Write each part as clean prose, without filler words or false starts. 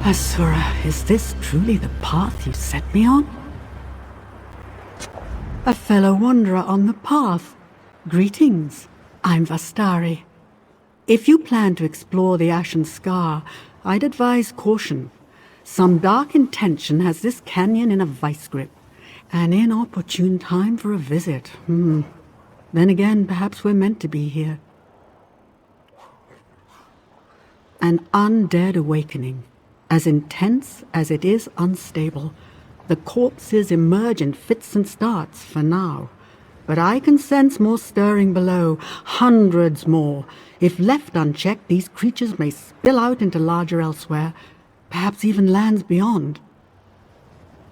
Asura, is this truly the path you set me on? A fellow wanderer on the path. Greetings, I'm Vastari. If you plan to explore the Ashen Scar, I'd advise caution. Some dark intention has this canyon in a vice grip. An inopportune time for a visit. Then again, perhaps we're meant to be here. An undead awakening, as intense as it is unstable. The corpses emerge in fits and starts for now. But I can sense more stirring below, hundreds more. If left unchecked, these creatures may spill out into larger elsewhere, perhaps even lands beyond.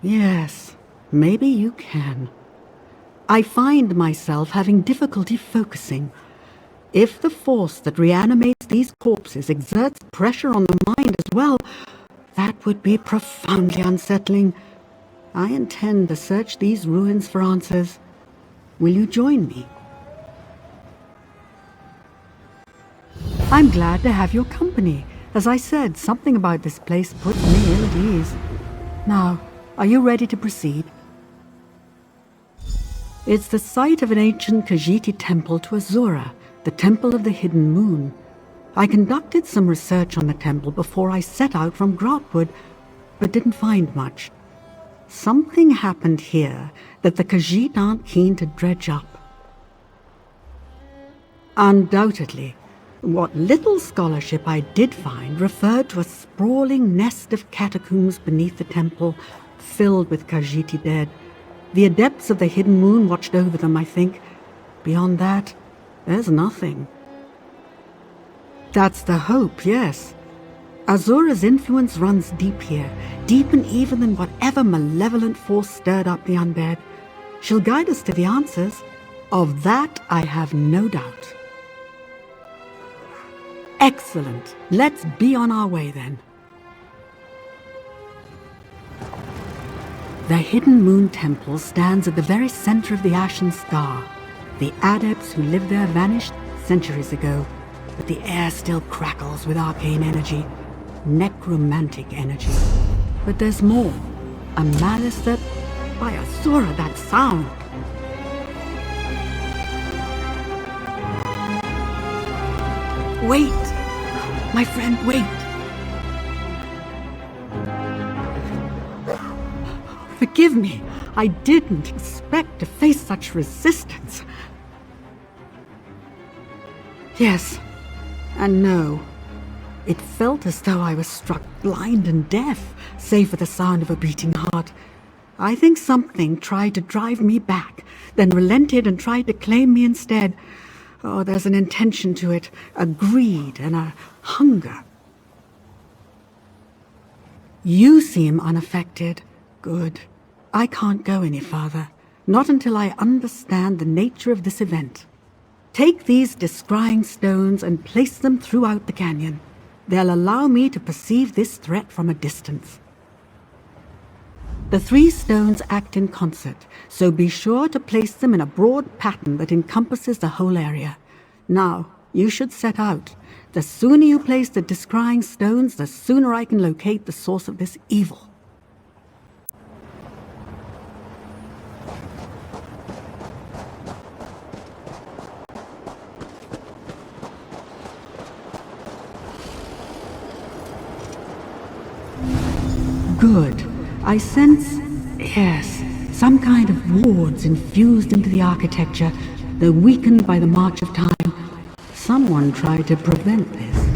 Yes, maybe you can. I find myself having difficulty focusing. If the force that reanimates these corpses exerts pressure on the mind as well, that would be profoundly unsettling. I intend to search these ruins for answers. Will you join me? I'm glad to have your company. As I said, something about this place puts me ill at ease. Now, are you ready to proceed? It's the site of an ancient Khajiiti temple to Azura, the Temple of the Hidden Moon. I conducted some research on the temple before I set out from Grotwood, but didn't find much. Something happened here that the Khajiit aren't keen to dredge up. Undoubtedly, what little scholarship I did find referred to a sprawling nest of catacombs beneath the temple, filled with Khajiiti dead. The adepts of the Hidden Moon watched over them, I think. Beyond that, there's nothing. That's the hope, yes. Azura's influence runs deep here, deep and even than whatever malevolent force stirred up the undead. She'll guide us to the answers. Of that I have no doubt. Excellent. Let's be on our way then. The Hidden Moon Temple stands at the very center of the Ashen Scar. The adepts who lived there vanished centuries ago, but the air still crackles with arcane energy. Necromantic energy. But there's more. A malice that... By Azura, that sound! Wait! My friend, wait! Forgive me. I didn't expect to face such resistance. Yes, and no. It felt as though I was struck blind and deaf, save for the sound of a beating heart. I think something tried to drive me back, then relented and tried to claim me instead. Oh, there's an intention to it, a greed and a hunger. You seem unaffected. Good. I can't go any farther, not until I understand the nature of this event. Take these descrying stones and place them throughout the canyon. They'll allow me to perceive this threat from a distance. The 3 stones act in concert, so be sure to place them in a broad pattern that encompasses the whole area. Now, you should set out. The sooner you place the descrying stones, the sooner I can locate the source of this evil. Good. I sense, yes, some kind of wards infused into the architecture, though weakened by the march of time. Someone tried to prevent this.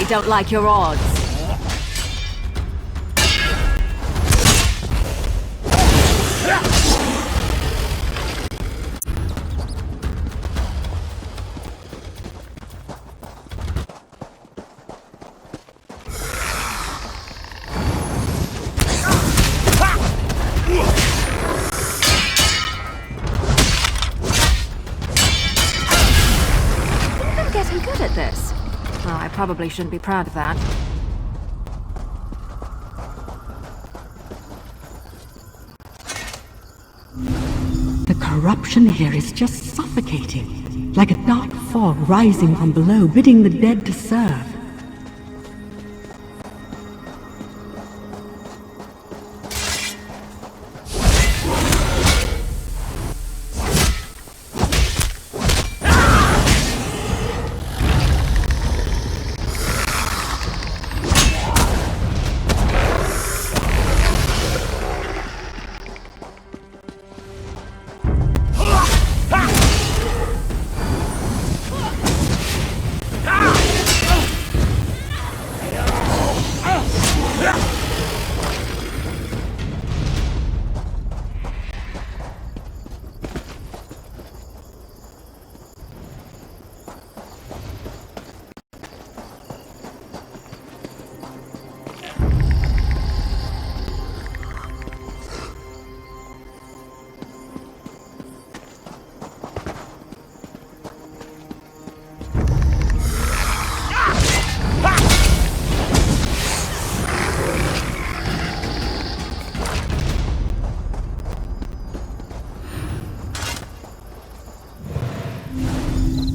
really don't like your odds. You're getting good at this. Well, I probably shouldn't be proud of that. The corruption here is just suffocating, like a dark fog rising from below, bidding the dead to serve.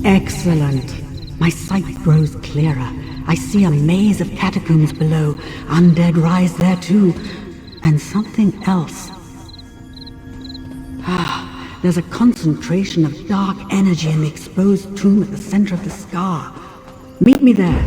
Excellent. My sight grows clearer. I see a maze of catacombs below. Undead rise there too. And something else. There's a concentration of dark energy in the exposed tomb at the center of the scar. Meet me there.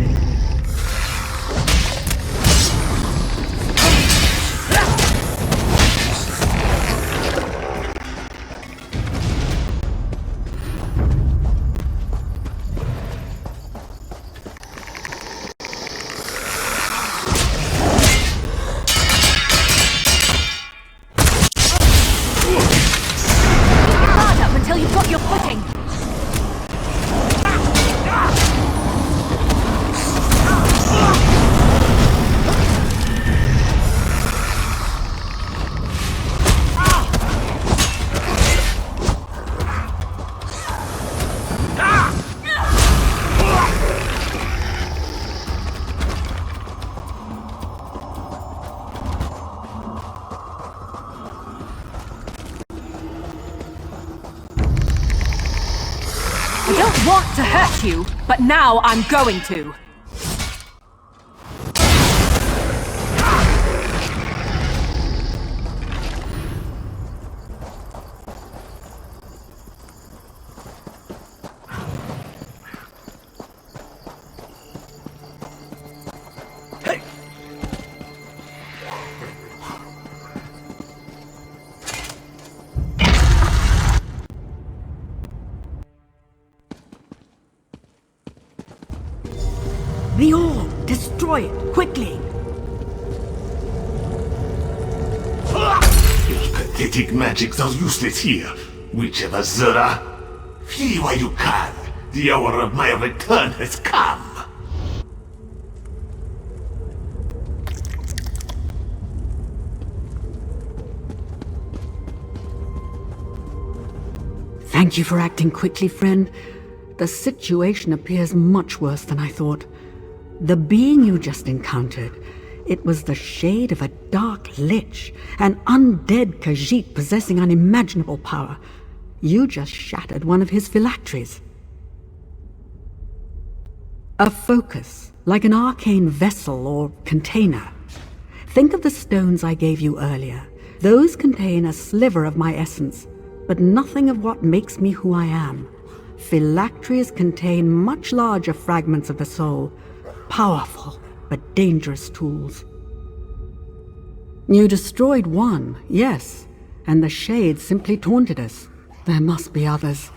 Want to hurt you, but now I'm going to. The orb! Destroy it! Quickly! Your pathetic magics are useless here, whichever Zura. Flee while you can. The hour of my return has come. Thank you for acting quickly, friend. The situation appears much worse than I thought. The being you just encountered, it was the shade of a dark lich, an undead Khajiit possessing unimaginable power. You just shattered one of his phylacteries. A focus, like an arcane vessel or container. Think of the stones I gave you earlier. Those contain a sliver of my essence, but nothing of what makes me who I am. Phylacteries contain much larger fragments of the soul, powerful but dangerous tools. You destroyed one, yes, and the shade simply taunted us. There must be others.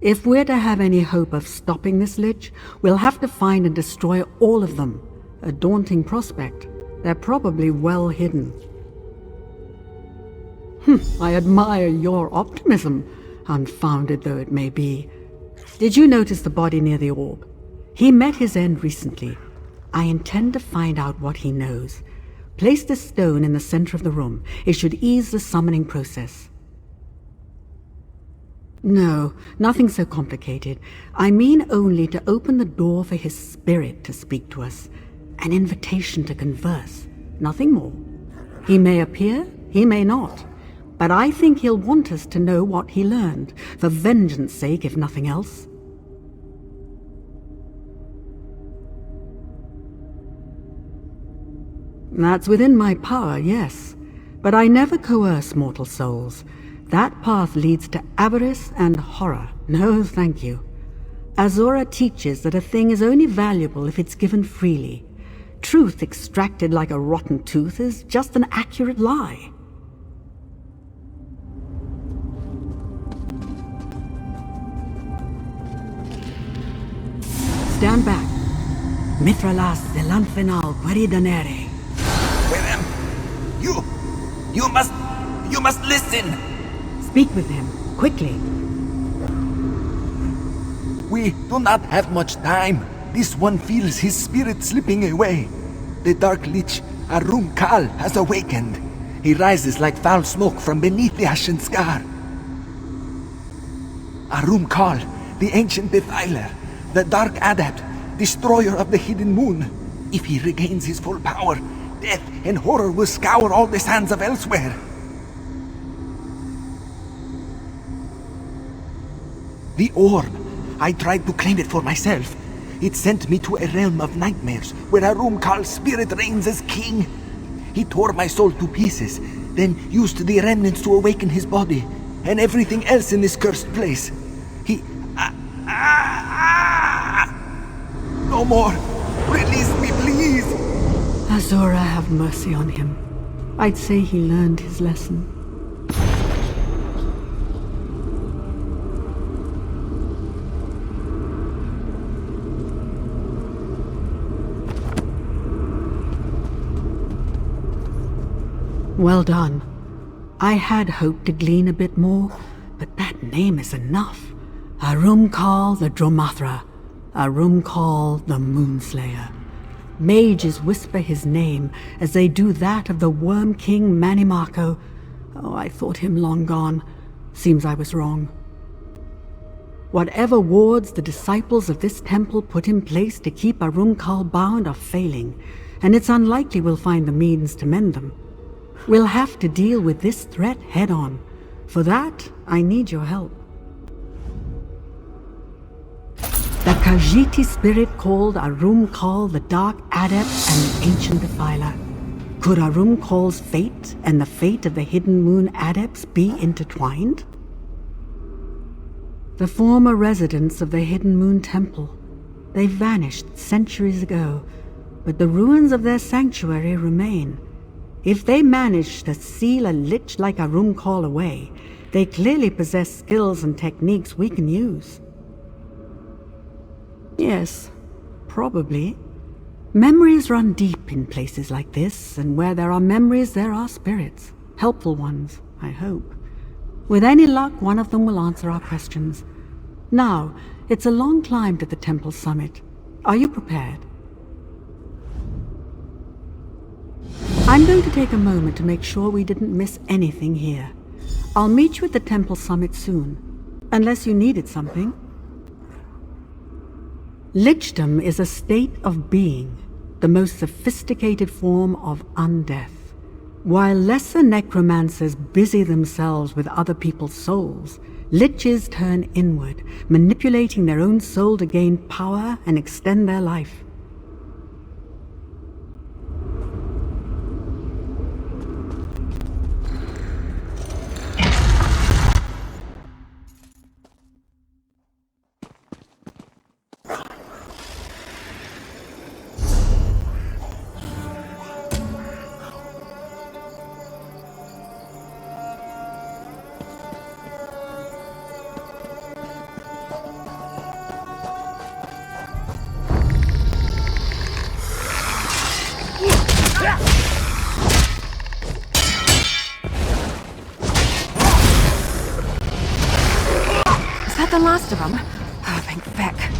If we're to have any hope of stopping this lich, we'll have to find and destroy all of them. A daunting prospect. They're probably well hidden. I admire your optimism, unfounded though it may be. Did you notice the body near the orb? He met his end recently. I intend to find out what he knows. Place the stone in the center of the room. It should ease the summoning process. No, nothing so complicated. I mean only to open the door for his spirit to speak to us. An invitation to converse. Nothing more. He may appear, he may not. But I think he'll want us to know what he learned, for vengeance sake, if nothing else. That's within my power, yes. But I never coerce mortal souls. That path leads to avarice and horror. No, thank you. Azura teaches that a thing is only valuable if it's given freely. Truth extracted like a rotten tooth is just an accurate lie. Stand back. Mitralas delanfenal gueridanere. Willem, you must listen. Speak with him, quickly. We do not have much time. This one feels his spirit slipping away. The Dark Lich, Arum Kal, has awakened. He rises like foul smoke from beneath the Ashen scar. Arum Kal, the ancient defiler, the Dark Adept, destroyer of the hidden moon. If he regains his full power, death and horror will scour all the sands of elsewhere. The orb. I tried to claim it for myself. It sent me to a realm of nightmares, where Arum Kal's spirit reigns as king. He tore my soul to pieces, then used the remnants to awaken his body, and everything else in this cursed place. He... No more! Release me, please! Azura, have mercy on him. I'd say he learned his lesson. Well done. I had hoped to glean a bit more, but that name is enough. Arum Kal the Dromathra. Arum Kal the Moonslayer. Mages whisper his name as they do that of the Worm King Manimako. Oh, I thought him long gone. Seems I was wrong. Whatever wards the disciples of this temple put in place to keep Arum Kal bound are failing, and it's unlikely we'll find the means to mend them. We'll have to deal with this threat head-on. For that, I need your help. The Khajiiti spirit called Arum Kal the Dark Adept and the Ancient Defiler. Could Arum Kal's fate and the fate of the Hidden Moon Adepts be intertwined? The former residents of the Hidden Moon Temple. They vanished centuries ago, but the ruins of their sanctuary remain. If they managed to seal a lich like Arum Kal away, they clearly possess skills and techniques we can use. Yes, probably. Memories run deep in places like this, and where there are memories, there are spirits. Helpful ones, I hope. With any luck, one of them will answer our questions. Now, it's a long climb to the temple summit. Are you prepared? I'm going to take a moment to make sure we didn't miss anything here. I'll meet you at the temple summit soon, unless you needed something. Lichdom is a state of being, the most sophisticated form of undeath. While lesser necromancers busy themselves with other people's souls, liches turn inward, manipulating their own soul to gain power and extend their life. the last of them? Oh, thank feck.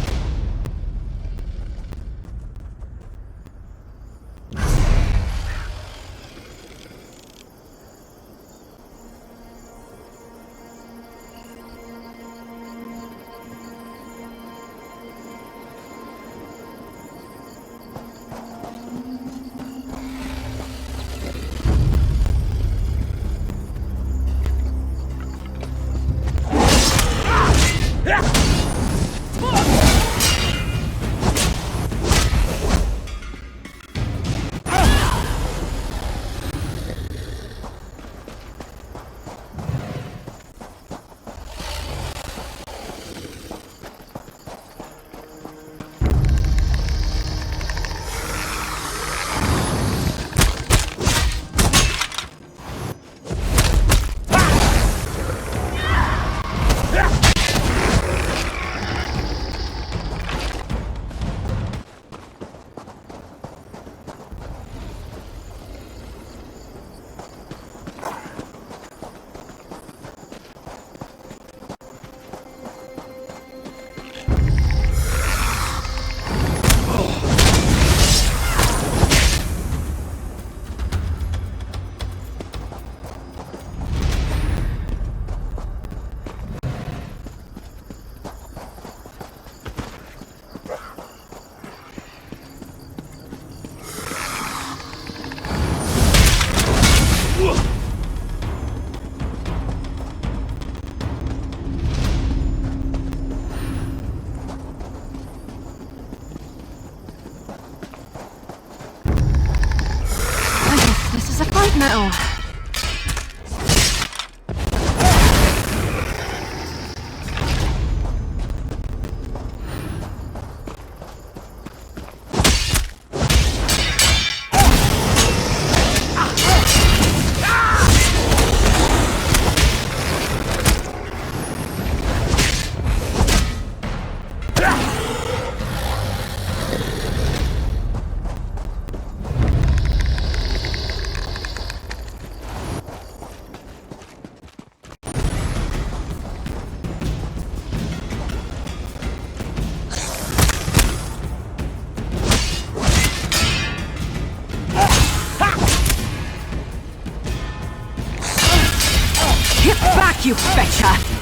No. You betcha!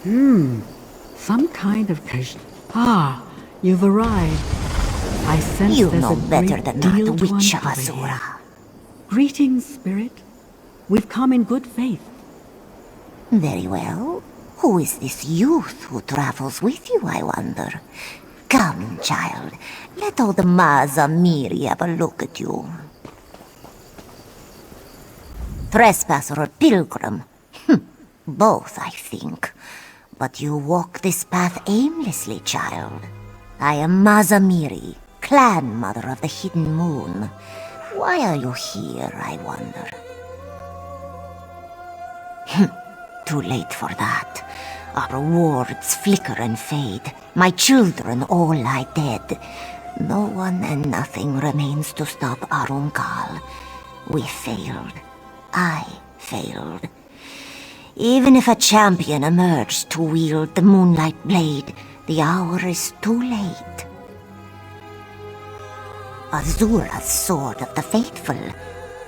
Some kind of Ah, you've arrived. I sense You there's know a better great than deal that, to witch of uncover here. Azura. Greetings, Spirit. We've come in good faith. Very well. Who is this youth who travels with you, I wonder? Come, child. Let old Mazamiri have a look at you. Trespasser or pilgrim? Both, I think. But you walk this path aimlessly, child. I am Mazamiri, clan mother of the Hidden Moon. Why are you here, I wonder? Too late for that. Our wards flicker and fade. My children all lie dead. No one and nothing remains to stop Arumkal. We failed. I failed. Even if a champion emerged to wield the Moonlight Blade, the hour is too late. Azura's Sword of the Faithful.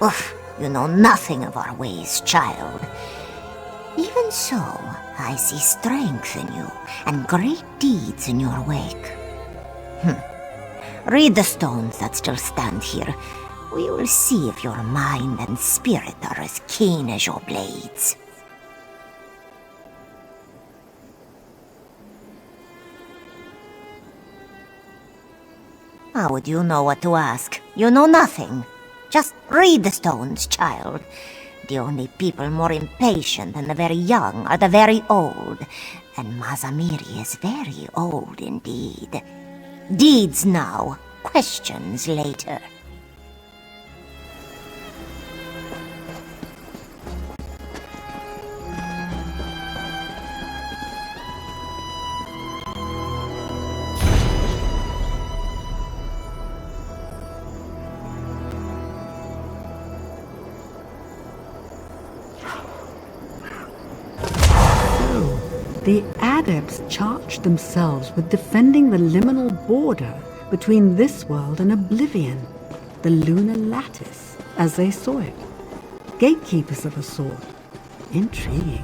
Oof, you know nothing of our ways, child. Even so, I see strength in you, and great deeds in your wake. Read the stones that still stand here. We will see if your mind and spirit are as keen as your blades. How would you know what to ask? You know nothing. Just read the stones, child. The only people more impatient than the very young are the very old. And Mazamiri is very old indeed. Deeds now, questions later. The adepts charged themselves with defending the liminal border between this world and oblivion, the lunar lattice, as they saw it. Gatekeepers of a sort. Intriguing.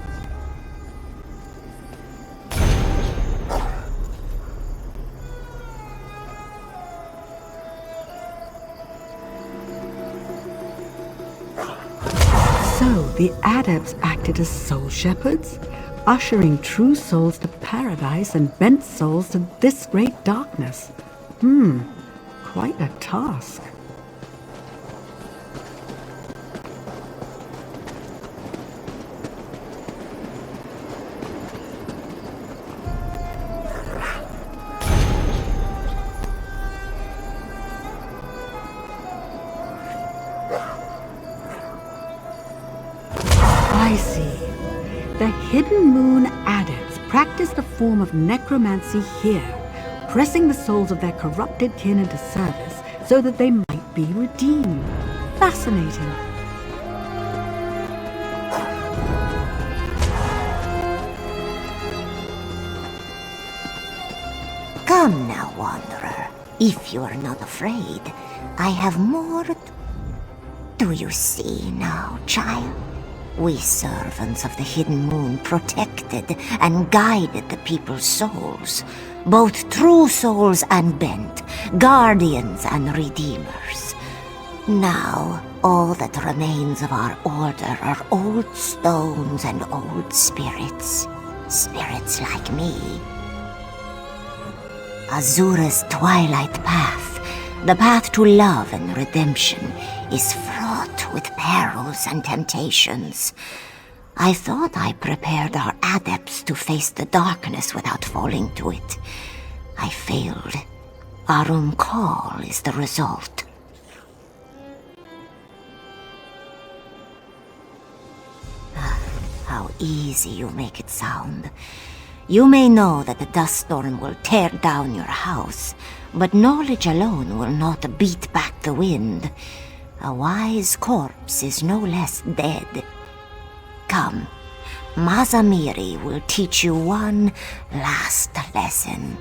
So, the adepts acted as soul shepherds, ushering true souls to paradise and bent souls to this great darkness. Quite a task. I see. The Hidden Moon adepts practiced a form of necromancy here, pressing the souls of their corrupted kin into service so that they might be redeemed. Fascinating. Come now, wanderer. If you are not afraid, I have more to... Do you see now, child? We servants of the Hidden Moon protected and guided the people's souls, both true souls and bent, guardians and redeemers. Now, all that remains of our order are old stones and old spirits. Spirits like me. Azura's twilight path, the path to love and redemption, is fraught with perils and temptations. I thought I prepared our adepts to face the darkness without falling to it. I failed. Arumkal is the result. How easy you make it sound. You may know that the dust storm will tear down your house, but knowledge alone will not beat back the wind. A wise corpse is no less dead. Come, Mazamiri will teach you one last lesson.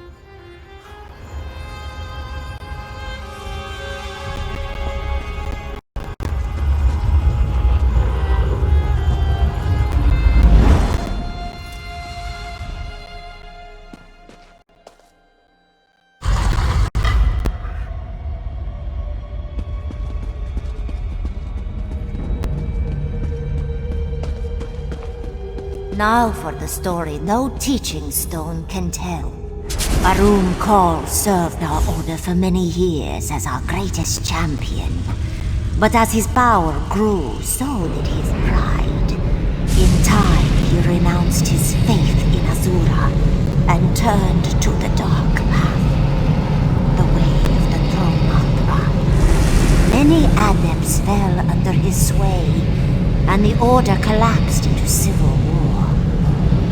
Now for the story no teaching stone can tell. Arum Kal served our order for many years as our greatest champion. But as his power grew, so did his pride. In time, he renounced his faith in Azura and turned to the dark path, the way of the Thronmatra. Many adepts fell under his sway, and the order collapsed into civil war.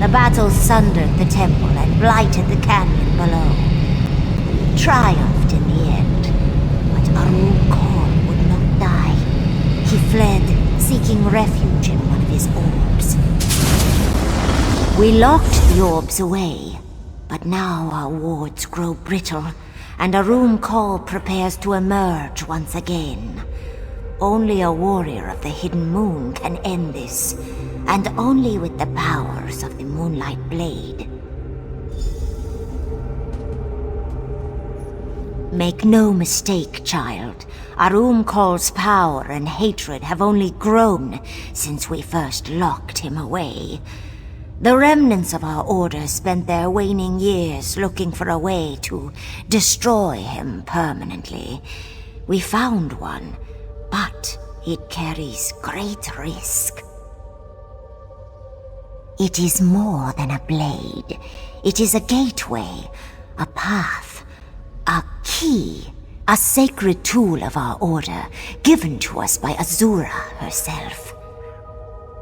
The battle sundered the temple and blighted the canyon below. We triumphed in the end, but Arum Kal would not die. He fled, seeking refuge in one of his orbs. We locked the orbs away, but now our wards grow brittle, and Arum Kal prepares to emerge once again. Only a warrior of the Hidden Moon can end this, and only with the powers of the Moonlight Blade. Make no mistake, child. Arum Kal's power and hatred have only grown since we first locked him away. The remnants of our order spent their waning years looking for a way to destroy him permanently. We found one, but it carries great risk. It is more than a blade. It is a gateway, a path, a key, a sacred tool of our order, given to us by Azura herself.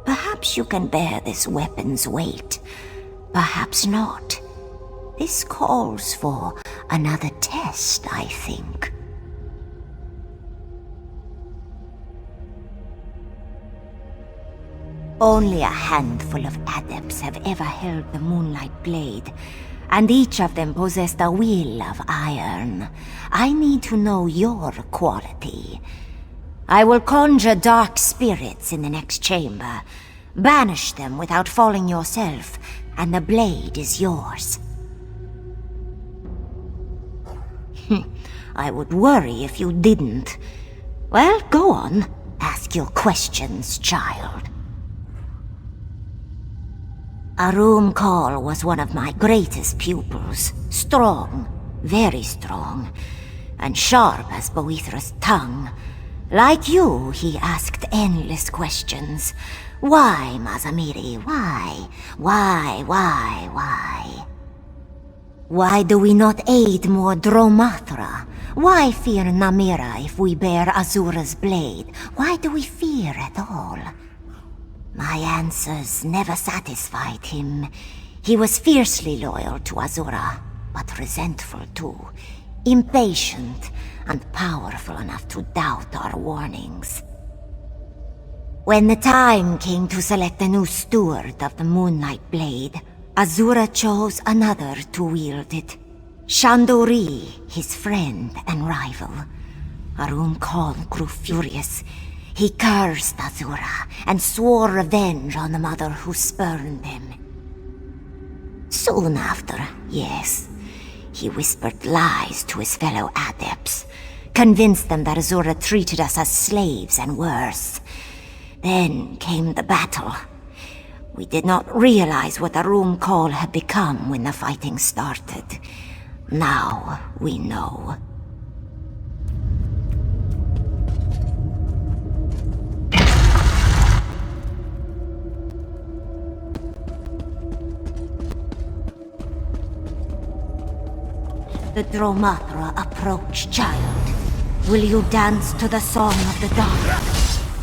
Perhaps you can bear this weapon's weight, perhaps not. This calls for another test, I think. Only a handful of adepts have ever held the Moonlight Blade, and each of them possessed a will of iron. I need to know your quality. I will conjure dark spirits in the next chamber. Banish them without falling yourself, and the blade is yours. I would worry if you didn't. Well, go on. Ask your questions, child. Arum Kal was one of my greatest pupils. Strong, very strong, and sharp as Boethra's tongue. Like you, he asked endless questions. Why, Mazamiri, why? Why? Why do we not aid more Dromathra? Why fear Namira if we bear Azura's blade? Why do we fear at all? My answers never satisfied him. He was fiercely loyal to Azura, but resentful too. Impatient and powerful enough to doubt our warnings. When the time came to select a new steward of the Moonlight Blade, Azura chose another to wield it. Shandori, his friend and rival. Arum Kal grew furious. He cursed Azura and swore revenge on the mother who spurned him. Soon after, yes, he whispered lies to his fellow adepts, convinced them that Azura treated us as slaves and worse. Then came the battle. We did not realize what Arum Kal had become when the fighting started. Now we know. The Dromatra approach, child. Will you dance to the song of the dark?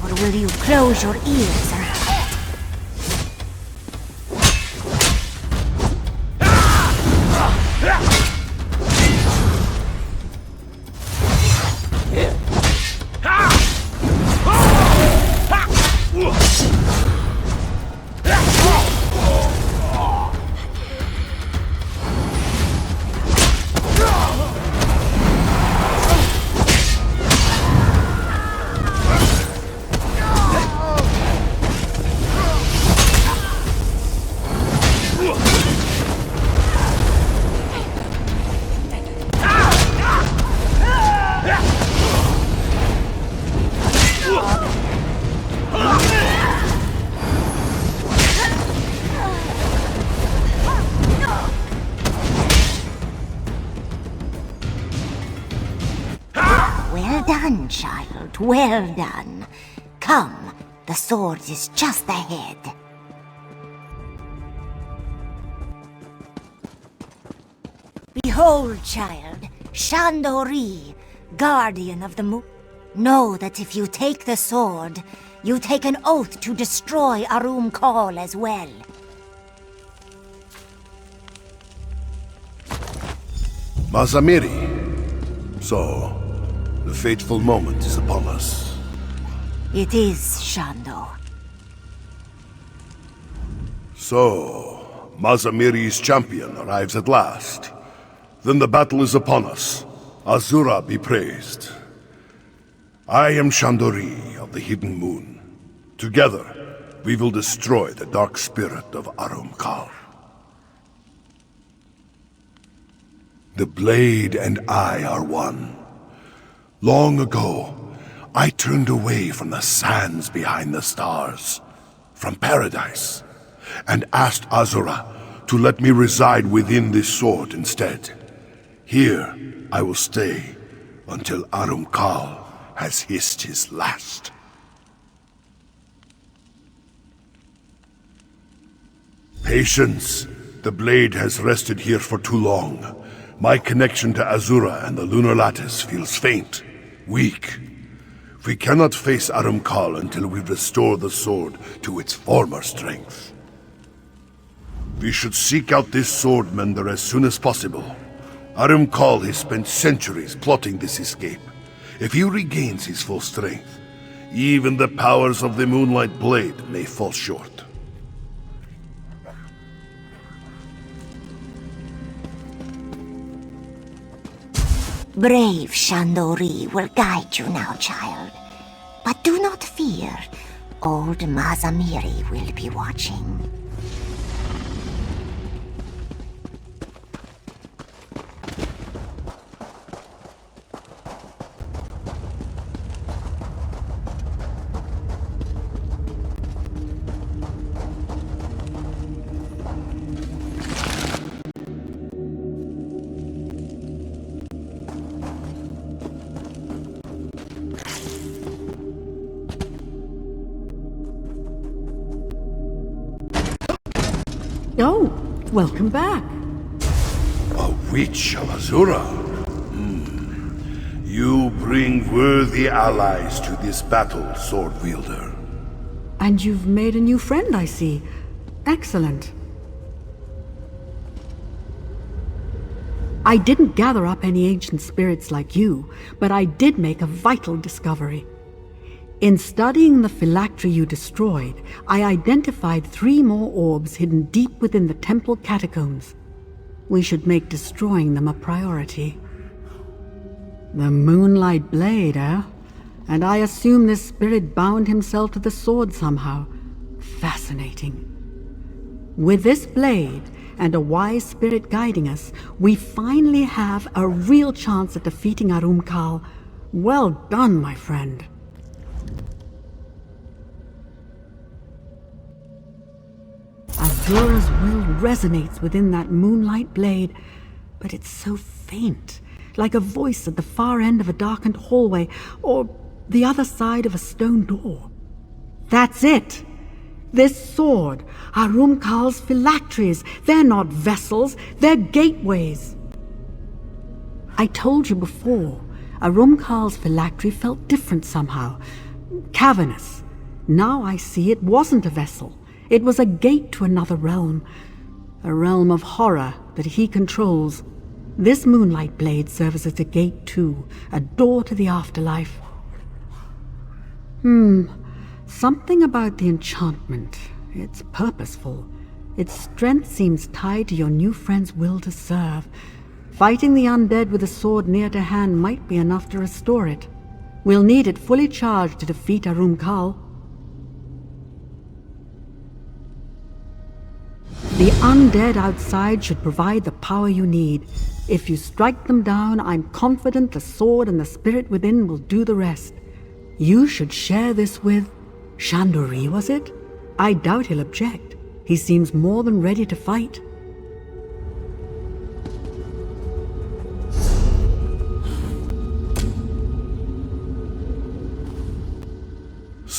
Or will you close your ears and fight? right. Well done. Come, the sword is just ahead. Behold, child, Shandori, guardian of the moon. Know that if you take the sword, you take an oath to destroy Arum Kal as well. Mazamiri. So, the fateful moment is upon us. It is, Shando. So, Mazamiri's champion arrives at last. Then the battle is upon us. Azura be praised. I am Shandori of the Hidden Moon. Together, we will destroy the dark spirit of Arum Kal. The blade and I are one. Long ago, I turned away from the sands behind the stars, from paradise, and asked Azura to let me reside within this sword instead. Here, I will stay until Arum Kal has hissed his last. Patience. The blade has rested here for too long. My connection to Azura and the Lunar Lattice feels faint, weak. We cannot face Arum Kal until we restore the sword to its former strength. We should seek out this sword mender as soon as possible. Arum Kal has spent centuries plotting this escape. If he regains his full strength, even the powers of the Moonlight Blade may fall short. Brave Shandori will guide you now, child. But do not fear. Old Mazamiri will be watching. Oh, welcome back. A witch of Azura? You bring worthy allies to this battle, Sword Wielder. And you've made a new friend, I see. Excellent. I didn't gather up any ancient spirits like you, but I did make a vital discovery. In studying the phylactery you destroyed, I identified 3 more orbs hidden deep within the temple catacombs. We should make destroying them a priority. The Moonlight Blade, eh? And I assume this spirit bound himself to the sword somehow. Fascinating. With this blade, and a wise spirit guiding us, we finally have a real chance at defeating Arum Kal. Well done, my friend. Azura's will resonates within that moonlight blade, but it's so faint, like a voice at the far end of a darkened hallway, or the other side of a stone door. That's it! This sword, Arum Kal's phylacteries, they're not vessels, they're gateways. I told you before, Arum Kal's phylactery felt different somehow, cavernous. Now I see it wasn't a vessel. It was a gate to another realm, a realm of horror that he controls. This moonlight blade serves as a gate too, a door to the afterlife. Something about the enchantment. It's purposeful. Its strength seems tied to your new friend's will to serve. Fighting the undead with a sword near to hand might be enough to restore it. We'll need it fully charged to defeat Arum Kal. The undead outside should provide the power you need. If you strike them down, I'm confident the sword and the spirit within will do the rest. You should share this with Shandori, was it? I doubt he'll object. He seems more than ready to fight.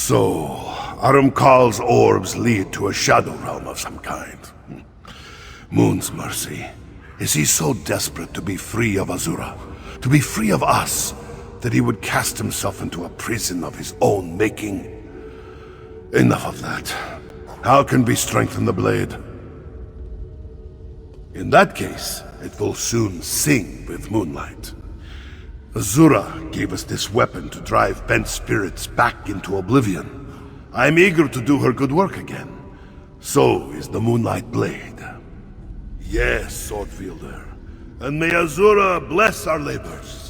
So, Arumkal's orbs lead to a shadow realm of some kind. Moon's mercy. Is he so desperate to be free of Azura, to be free of us, that he would cast himself into a prison of his own making? Enough of that. How can we strengthen the blade? In that case, it will soon sing with moonlight. Azura gave us this weapon to drive bent spirits back into oblivion. I'm eager to do her good work again. So is the Moonlight Blade. Yes, Swordfielder. And may Azura bless our labors.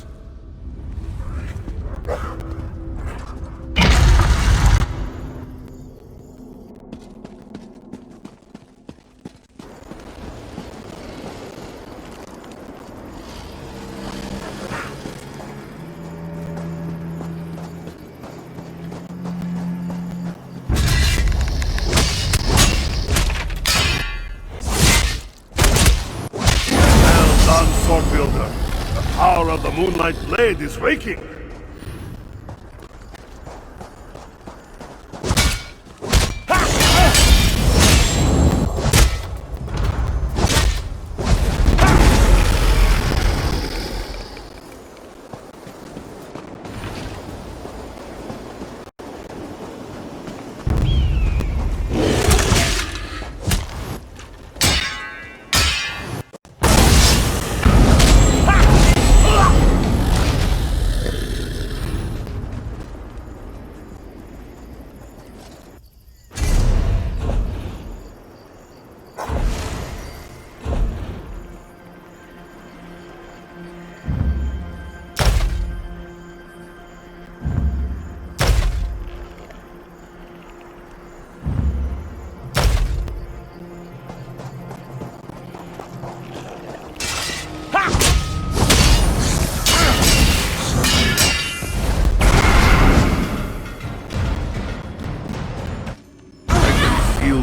Swordfielder, the power of the Moonlight Blade is waking.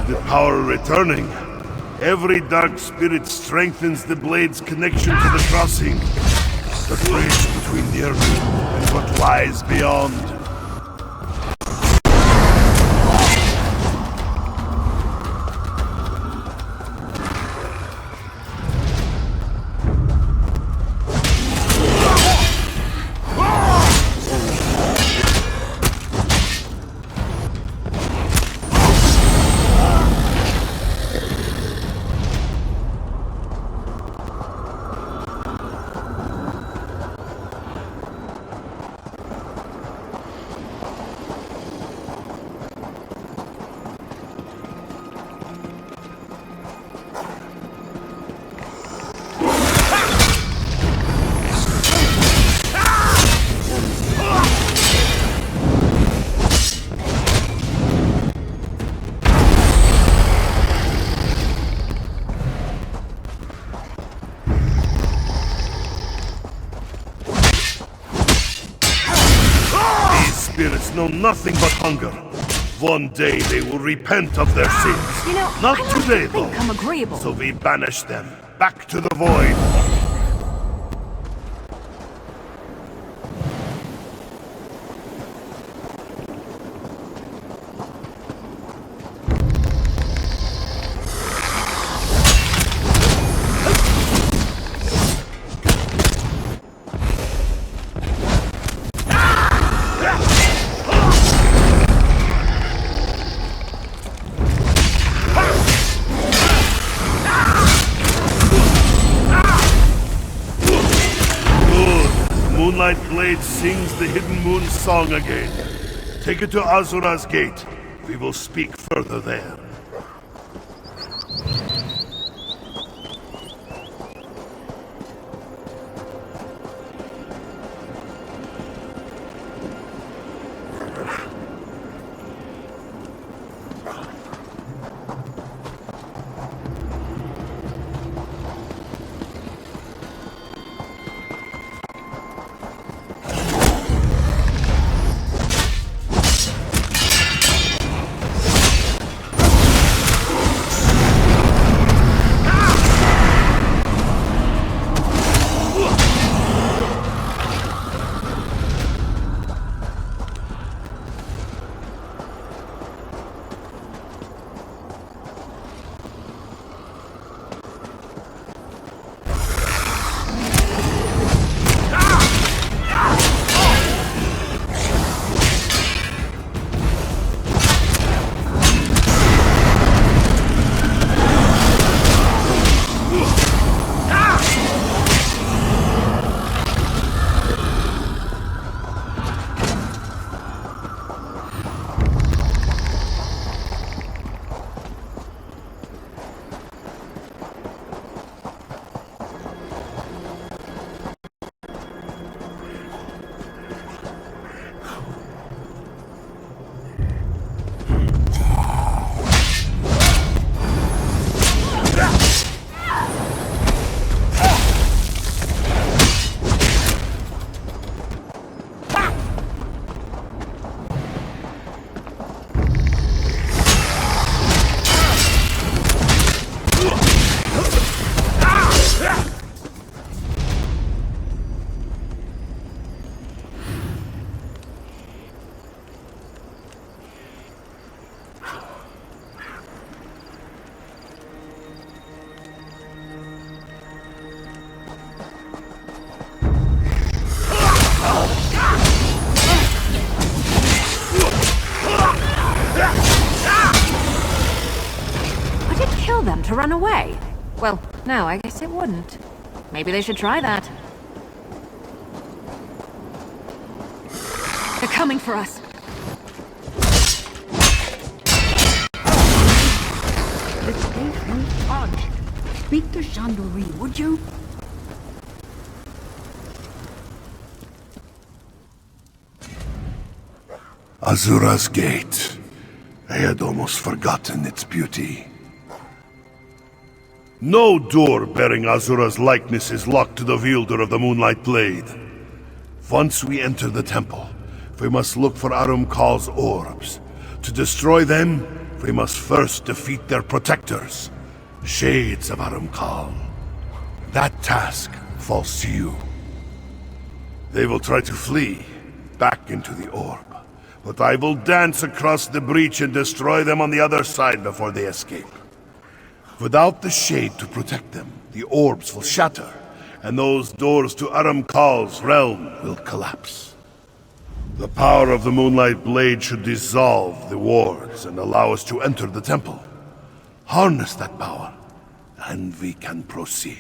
The power returning. Every dark spirit strengthens the blade's connection to the crossing. The bridge between the earth and what lies beyond. Spirits know nothing but hunger. One day they will repent of their sins. You know, Not I today, don't though. think I'm agreeable. So we banish them back to the void. Moonlight Blade sings the Hidden Moon song again. Take it to Azura's gate. We will speak further there. to run away. Well, no, I guess it wouldn't. Maybe they should try that. They're coming for us. This place won't budge. Speak to Chandori, would you? Azura's Gate. I had almost forgotten its beauty. No door bearing Azura's likeness is locked to the wielder of the Moonlight Blade. Once we enter the temple, we must look for Arum Kal's orbs. To destroy them, we must first defeat their protectors, Shades of Arum Kal. That task falls to you. They will try to flee back into the orb, but I will dance across the breach and destroy them on the other side before they escape. Without the shade to protect them, the orbs will shatter, and those doors to Arum Kal's realm will collapse. The power of the Moonlight Blade should dissolve the wards and allow us to enter the temple. Harness that power, and we can proceed.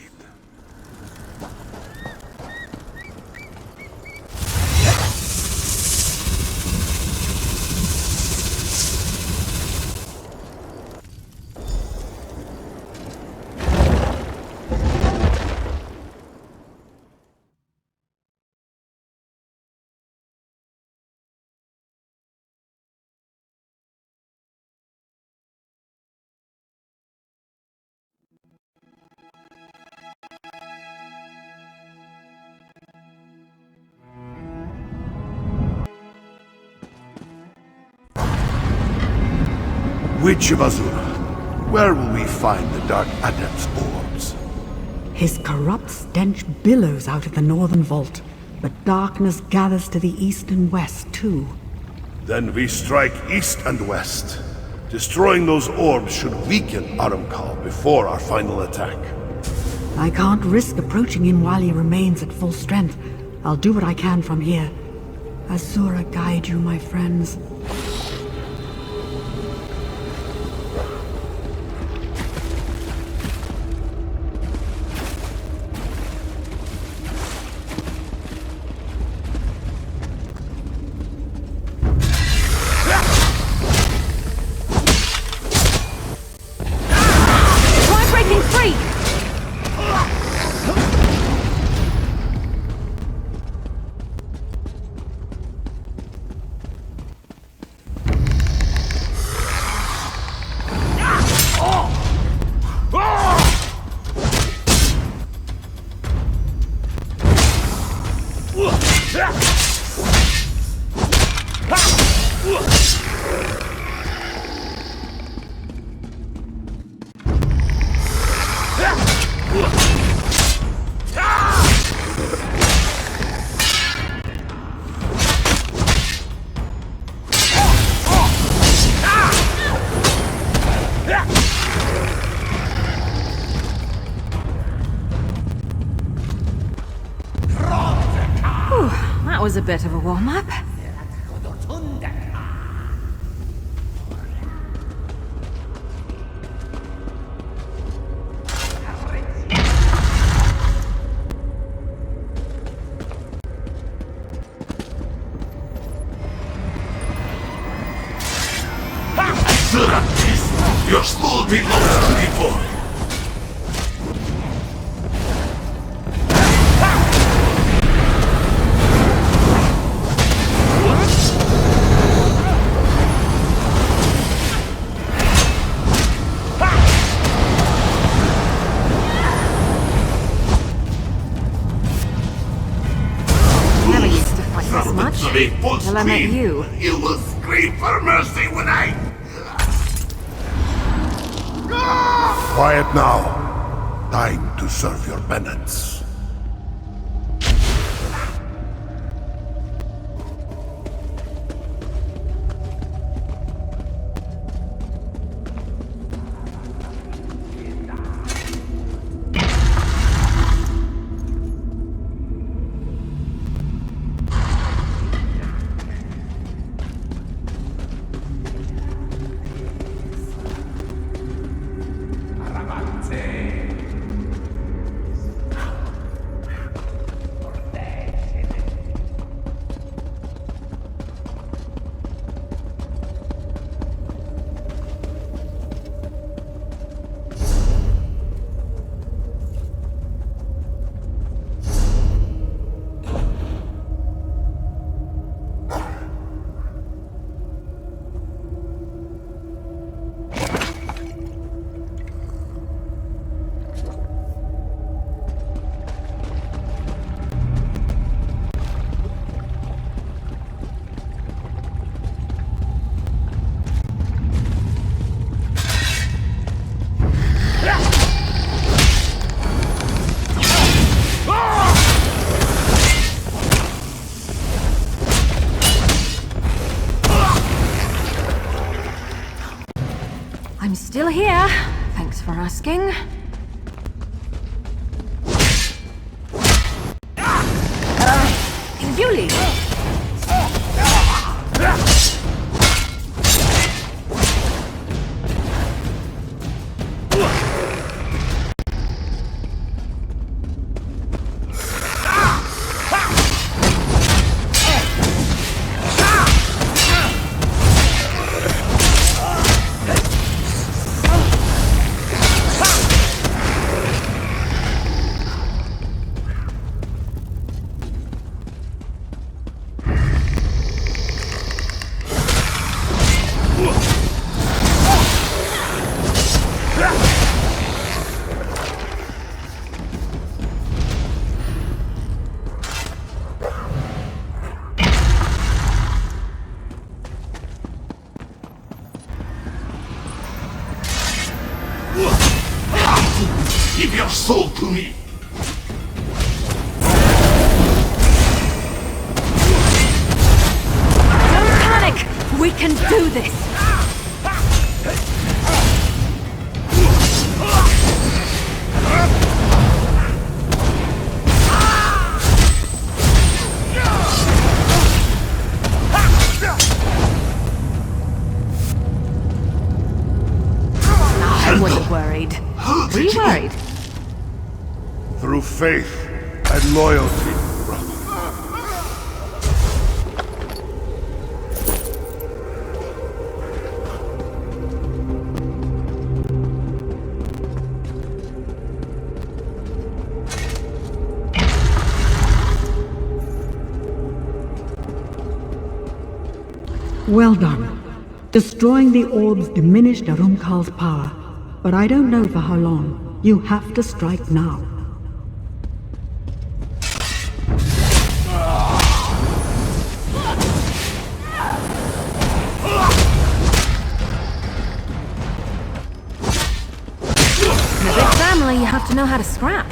Witch of Azura, where will we find the Dark Adept's orbs? His corrupt stench billows out of the northern vault, but darkness gathers to the east and west, too. Then we strike east and west. Destroying those orbs should weaken Arum Kal before our final attack. I can't risk approaching him while he remains at full strength. I'll do what I can from here. Azura guide you, my friends. That was a bit of a warm-up. Your soul belongs to the Lord. Never used to fight this much until I met you. You will scream for mercy when I... Quiet now. Time to serve your penance. I'm still here. Thanks for asking. You leave. Give your soul to me! Don't panic! We can do this! I wasn't worried. Were you worried? Through faith and loyalty, brother. Well done. Destroying the orbs diminished Arumkal's power, but I don't know for how long. You have to strike now. In a big family, you have to know how to scrap.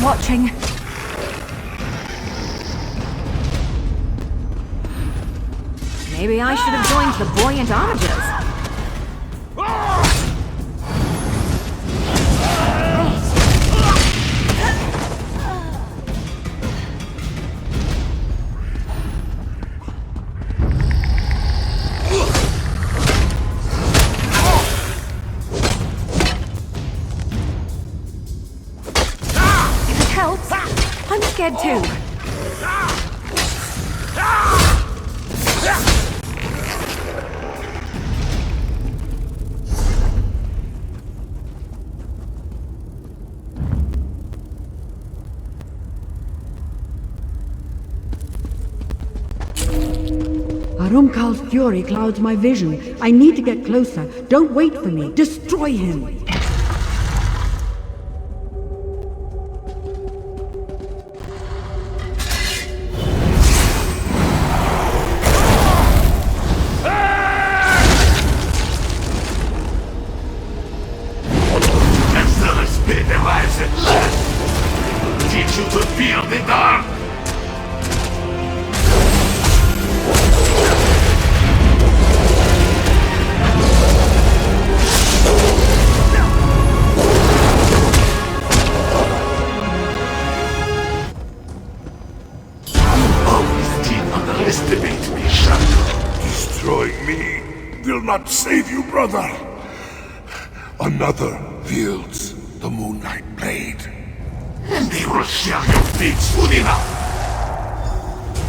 Watching. Maybe I should have joined the buoyant armigers. I'm scared too. Arumkal's fury clouds my vision. I need to get closer. Don't wait for me. Destroy him! Azura's spirit arrives at last! It will teach you to fear the dark! Underestimate me, Shadow. Destroying me will not save you, brother. Another wields the Moonlight Blade. And they will share your fate soon enough.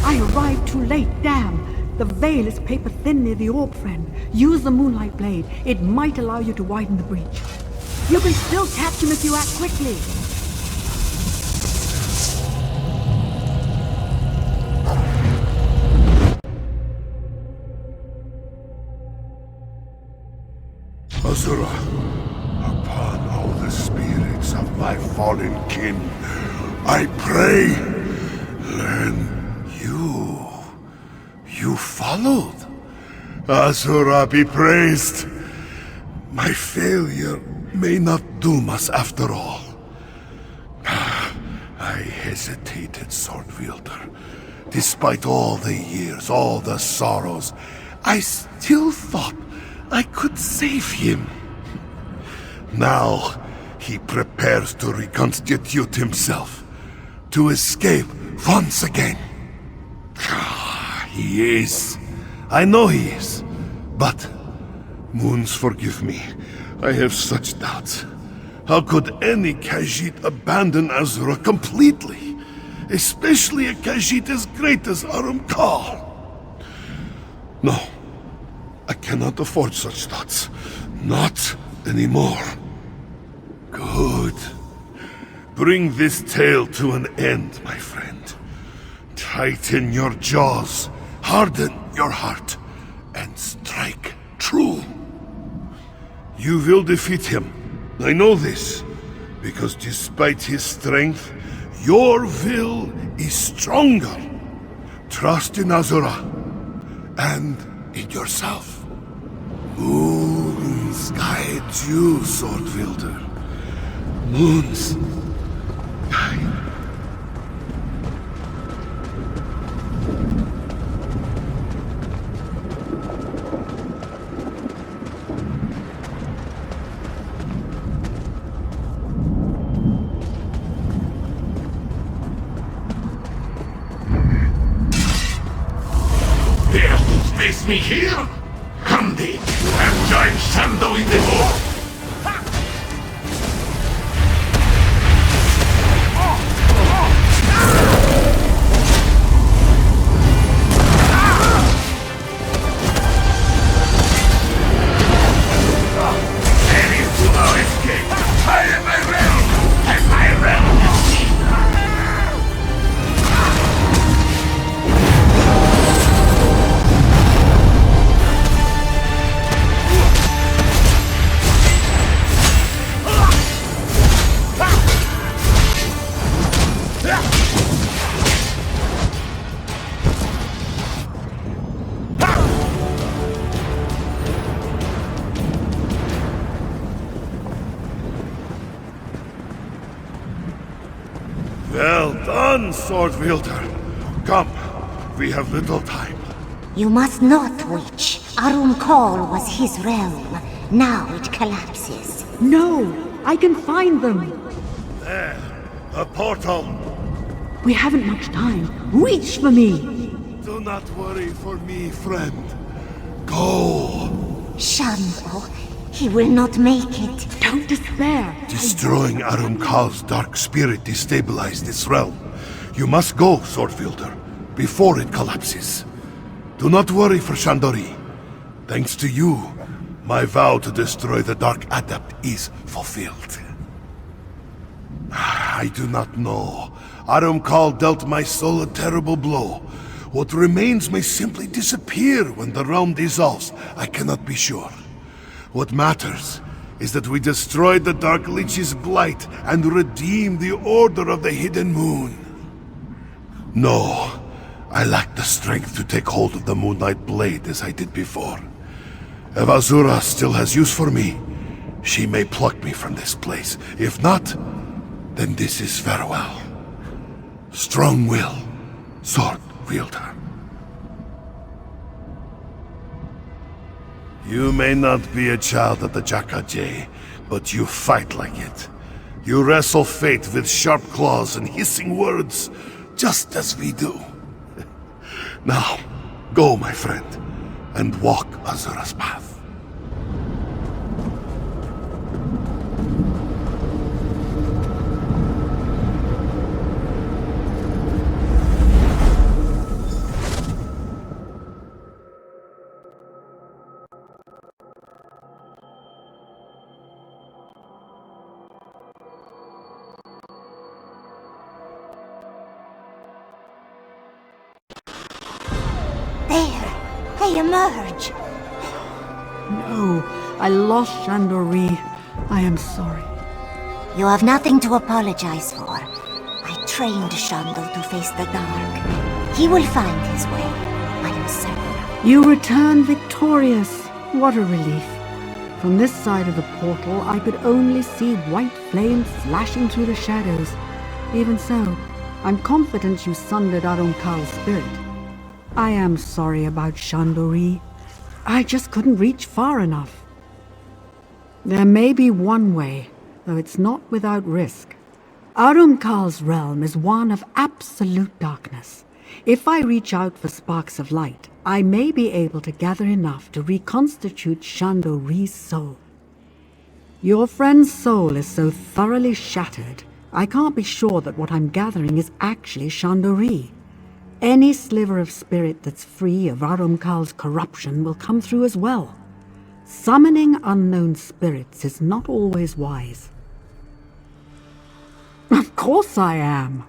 I arrived too late, damn! The veil is paper thin near the orb, friend. Use the Moonlight Blade. It might allow you to widen the breach. You can still catch him if you act quickly. Azura, upon all the spirits of my fallen kin, I pray, learn you followed. Azura be praised. My failure may not doom us after all. I hesitated, Sword Wielder. Despite all the years, all the sorrows, I still thought I could save him. Now, he prepares to reconstitute himself, to escape once again. He is. I know he is. But, Moons, forgive me. I have such doubts. How could any Khajiit abandon Azura completely? Especially a Khajiit as great as Arumkal. No. I cannot afford such thoughts. Not anymore. Good. Bring this tale to an end, my friend. Tighten your jaws, harden your heart, and strike true. You will defeat him. I know this, because despite his strength, your will is stronger. Trust in Azura, and in yourself. Moons guide you, Sword Wielder. Moons guide. Dare to face me here? Come then, and join Shando in the war! There is no escape! I am my realm, and my realm is Well done, Sword Wielder. Come, we have little time. You must not, witch. Arumkal was his realm. Now it collapses. No! I can find them! There, a portal. We haven't much time. Reach for me! Do not worry for me, friend. Go. Shambo, he will not make it. Don't despair! Destroying Arumkal's dark spirit destabilized this realm. You must go, Sword Wielder, before it collapses. Do not worry for Shandori. Thanks to you, my vow to destroy the Dark Adept is fulfilled. I do not know. Arumkal dealt my soul a terrible blow. What remains may simply disappear when the realm dissolves. I cannot be sure. What matters is that we destroyed the Dark Lich's blight and redeemed the Order of the Hidden Moon. No, I lack the strength to take hold of the Moonlight Blade as I did before. If Azura still has use for me, she may pluck me from this place. If not, then this is farewell. Strong will, sword wielder. You may not be a child of the Jakajay, but you fight like it. You wrestle fate with sharp claws and hissing words, just as we do. Now, go, my friend, and walk Azura's path. There, they emerge. No, I lost Chandori. I am sorry. You have nothing to apologize for. I trained Shandor to face the dark. He will find his way, I am certain. You return victorious. What a relief. From this side of the portal, I could only see white flames slashing through the shadows. Even so, I'm confident you sundered Arunkal's spirit. I am sorry about Chandori. I just couldn't reach far enough. There may be one way, though it's not without risk. Arunkal's realm is one of absolute darkness. If I reach out for sparks of light, I may be able to gather enough to reconstitute Chandori's soul. Your friend's soul is so thoroughly shattered, I can't be sure that what I'm gathering is actually Chandori. Any sliver of spirit that's free of Arunkal's corruption will come through as well. Summoning unknown spirits is not always wise. Of course I am.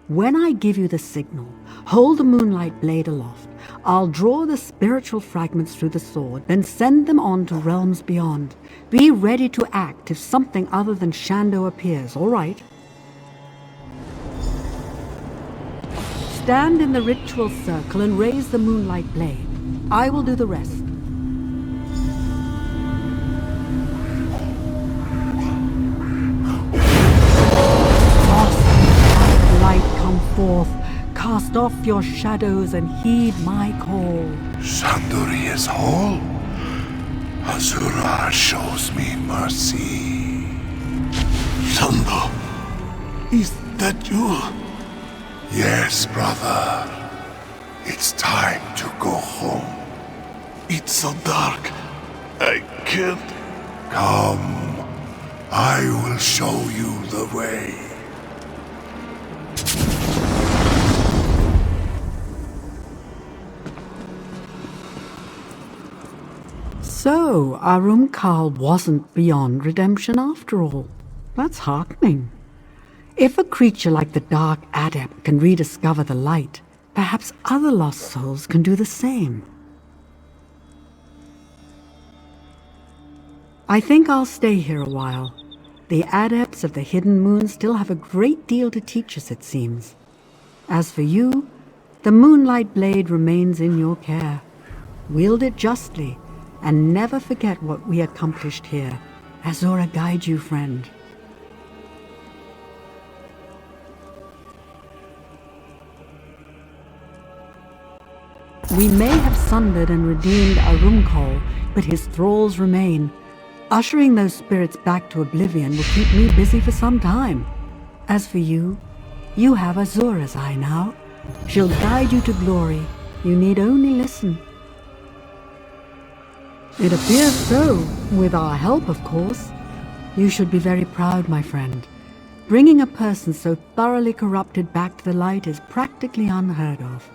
When I give you the signal, hold the Moonlight Blade aloft. I'll draw the spiritual fragments through the sword, then send them on to realms beyond. Be ready to act if something other than Shando appears, all right? Stand in the ritual circle and raise the Moonlight Blade. I will do the rest. Light, come forth. Cast off your shadows and heed my call. Chandori is whole. Azura shows me mercy. Shando, is that you? Yes, brother. It's time to go home. It's so dark. I can't. Come. I will show you the way. So, Arunkal wasn't beyond redemption after all. That's heartening. If a creature like the Dark Adept can rediscover the light, perhaps other lost souls can do the same. I think I'll stay here a while. The Adepts of the Hidden Moon still have a great deal to teach us, it seems. As for you, the Moonlight Blade remains in your care. Wield it justly, and never forget what we accomplished here. Azura guide you, friend. We may have sundered and redeemed Arunkal, but his thralls remain. Ushering those spirits back to oblivion will keep me busy for some time. As for you, you have Azura's eye now. She'll guide you to glory. You need only listen. It appears so, with our help, of course. You should be very proud, my friend. Bringing a person so thoroughly corrupted back to the light is practically unheard of.